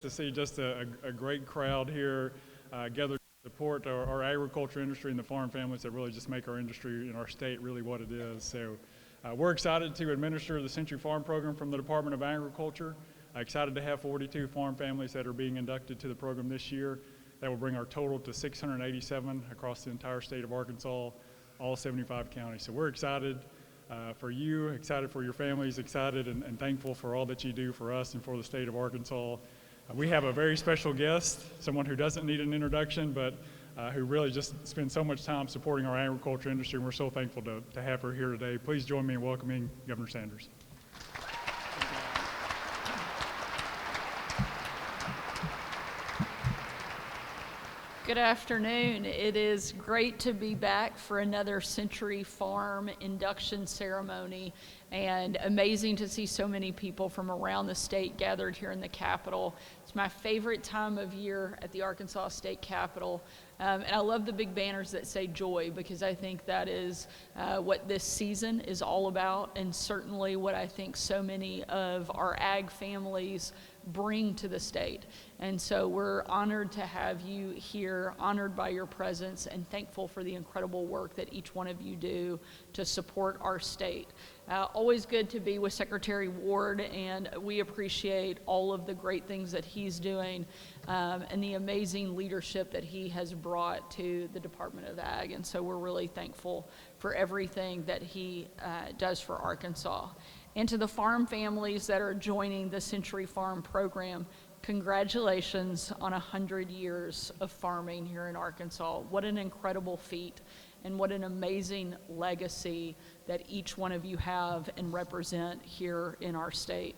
To see just a great crowd here gathered to support our agriculture industry and the farm families that really just make our industry and our state really what it is. So we're excited to administer the Century Farm Program from the Department of Agriculture. Excited to have 42 farm families that are being inducted to the program this year. That will bring our total to 687 across the entire state of Arkansas, all 75 counties. So we're excited for you, excited for your families, excited and thankful for all that you do for us and for the state of Arkansas. We have a very special guest, someone who doesn't need an introduction, but who really just spends so much time supporting our agriculture industry, and we're so thankful to have her here today. Please join me in welcoming Governor Sanders. Good afternoon. It is great to be back for another Century Farm induction ceremony, and amazing to see so many people from around the state gathered here in the Capitol. It's my favorite time of year at the Arkansas State Capitol, and I love the big banners that say joy, because I think that is what this season is all about, and certainly what I think so many of our ag families bring to the state. And so we're honored to have you here, honored by your presence, and thankful for the incredible work that each one of you do to support our state. Always good to be with Secretary Ward, and we appreciate all of the great things that he's doing and the amazing leadership that he has brought to the Department of Ag. And so we're really thankful for everything that he does for Arkansas. And to the farm families that are joining the Century Farm Program, congratulations on 100 years of farming here in Arkansas. What an incredible feat, and what an amazing legacy that each one of you have and represent here in our state.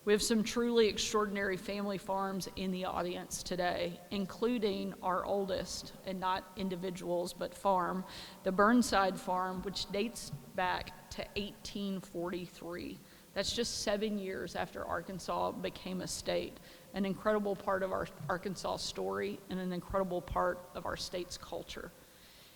We have some truly extraordinary family farms in the audience today, including our oldest, and not individuals, but farm, the Burnside Farm, which dates back to 1843. That's just 7 years after Arkansas became a state. An incredible part of our Arkansas story and an incredible part of our state's culture.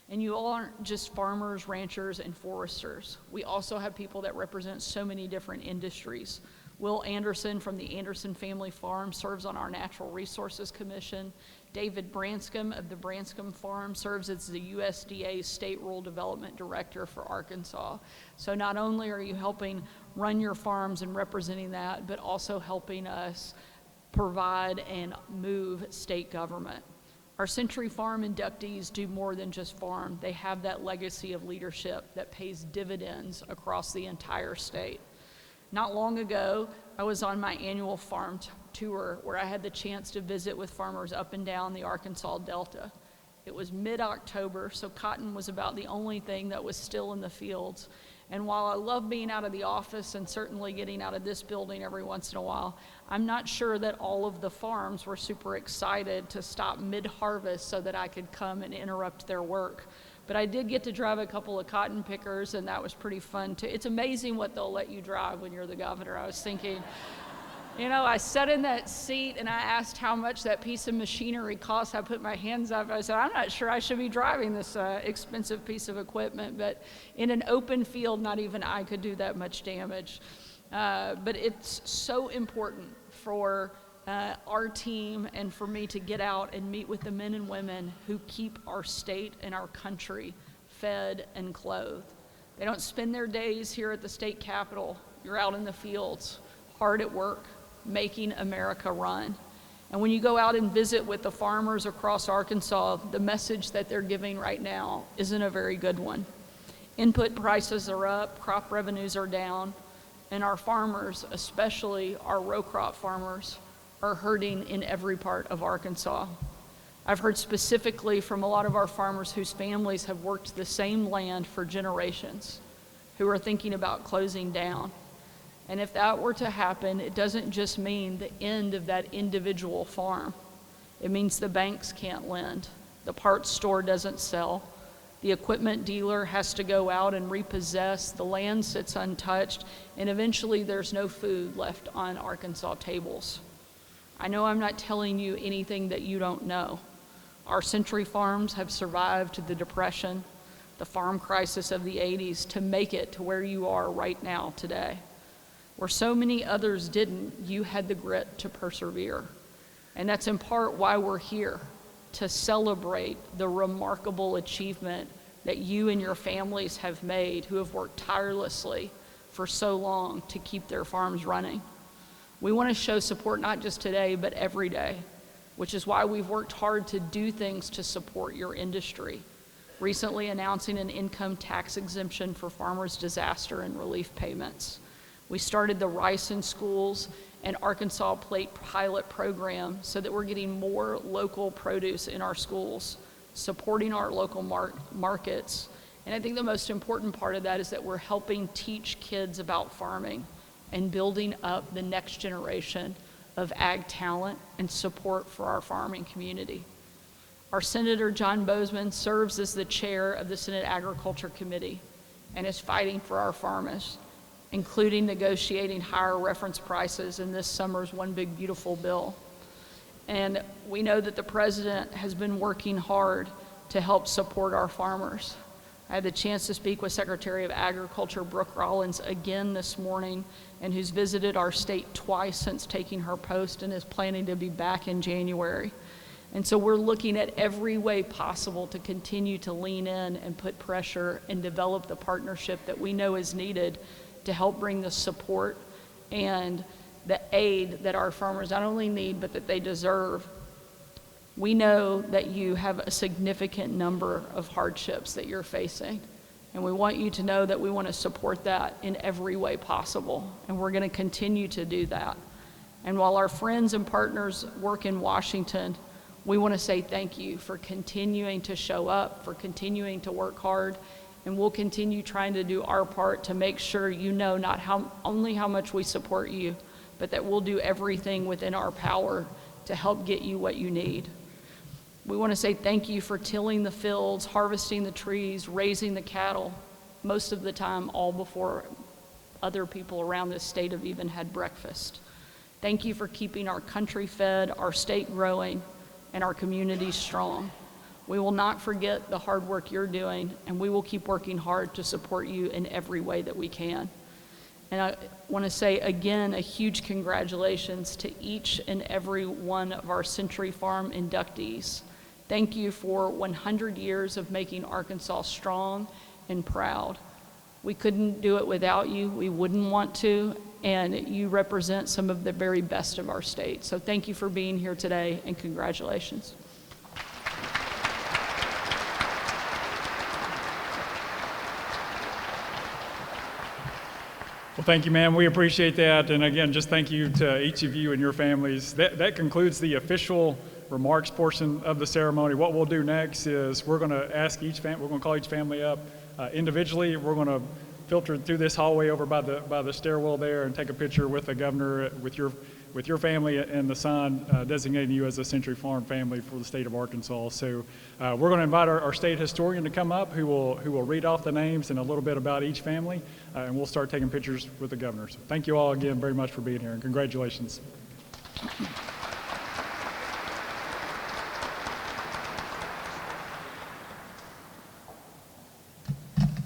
And you all aren't just farmers, ranchers, and foresters. We also have people that represent so many different industries. Will Anderson from the Anderson Family Farm serves on our Natural Resources Commission. David Branscombe of the Branscombe Farm serves as the USDA State Rural Development Director for Arkansas. So not only are you helping run your farms and representing that, but also helping us provide and move state government. Our Century Farm inductees do more than just farm. They have that legacy of leadership that pays dividends across the entire state. Not long ago, I was on my annual farm tour where I had the chance to visit with farmers up and down the Arkansas Delta. It was mid-October, so cotton was about the only thing that was still in the fields. And while I love being out of the office and certainly getting out of this building every once in a while, I'm not sure that all of the farms were super excited to stop mid-harvest so that I could come and interrupt their work. But I did get to drive a couple of cotton pickers, and that was pretty fun too. It's amazing what they'll let you drive when you're the governor. I was thinking, you know, I sat in that seat and I asked how much that piece of machinery cost. I put my hands up. I said, I'm not sure I should be driving this expensive piece of equipment. But in an open field, not even I could do that much damage. But it's so important for our team and for me to get out and meet with the men and women who keep our state and our country fed and clothed. They don't spend their days here at the state capitol. You're out in the fields, hard at work, making America run. And when you go out and visit with the farmers across Arkansas, the message that they're giving right now isn't a very good one. Input prices are up, crop revenues are down, and our farmers, especially our row crop farmers, are hurting in every part of Arkansas. I've heard specifically from a lot of our farmers whose families have worked the same land for generations, who are thinking about closing down. And if that were to happen, it doesn't just mean the end of that individual farm. It means the banks can't lend, the parts store doesn't sell, the equipment dealer has to go out and repossess, the land sits untouched, and eventually there's no food left on Arkansas tables. I know I'm not telling you anything that you don't know. Our Century Farms have survived the Depression, the farm crisis of the 80s, to make it to where you are right now today. Where so many others didn't, you had the grit to persevere. And that's in part why we're here, to celebrate the remarkable achievement that you and your families have made, who have worked tirelessly for so long to keep their farms running. We want to show support not just today, but every day, which is why we've worked hard to do things to support your industry. Recently announcing an income tax exemption for farmers' disaster and relief payments. We started the Rice in Schools and Arkansas Plate pilot program so that we're getting more local produce in our schools, supporting our local markets. And I think the most important part of that is that we're helping teach kids about farming and building up the next generation of ag talent and support for our farming community. Our Senator John Boozman serves as the chair of the Senate Agriculture Committee and is fighting for our farmers, including negotiating higher reference prices in this summer's One Big Beautiful Bill. And we know that the president has been working hard to help support our farmers. I had the chance to speak with Secretary of Agriculture Brooke Rollins again this morning, and who's visited our state twice since taking her post and is planning to be back in January. And so we're looking at every way possible to continue to lean in and put pressure and develop the partnership that we know is needed to help bring the support and the aid that our farmers not only need, but that they deserve. We know that you have a significant number of hardships that you're facing, and we want you to know that we want to support that in every way possible, and we're going to continue to do that. And while our friends and partners work in Washington, we want to say thank you for continuing to show up, for continuing to work hard, and we'll continue trying to do our part to make sure you know not only how much we support you, but that we'll do everything within our power to help get you what you need. We want to say thank you for tilling the fields, harvesting the trees, raising the cattle, most of the time all before other people around this state have even had breakfast. Thank you for keeping our country fed, our state growing, and our communities strong. We will not forget the hard work you're doing, and we will keep working hard to support you in every way that we can. And I want to say again a huge congratulations to each and every one of our Century Farm inductees. Thank you for 100 years of making Arkansas strong and proud. We couldn't do it without you. We wouldn't want to, and you represent some of the very best of our state. So thank you for being here today, and congratulations. Well, thank you, ma'am. We appreciate that. And again, just thank you to each of you and your families. That concludes the official remarks portion of the ceremony. What we'll do next is we're going to ask we're going to call each family up individually. We're going to filter through this hallway over by the stairwell there and take a picture with the governor, with your family and the sign designating you as a Century Farm family for the state of Arkansas. So we're going to invite our state historian to come up, who will read off the names and a little bit about each family, and we'll start taking pictures with the governor. So thank you all again very much for being here, and congratulations.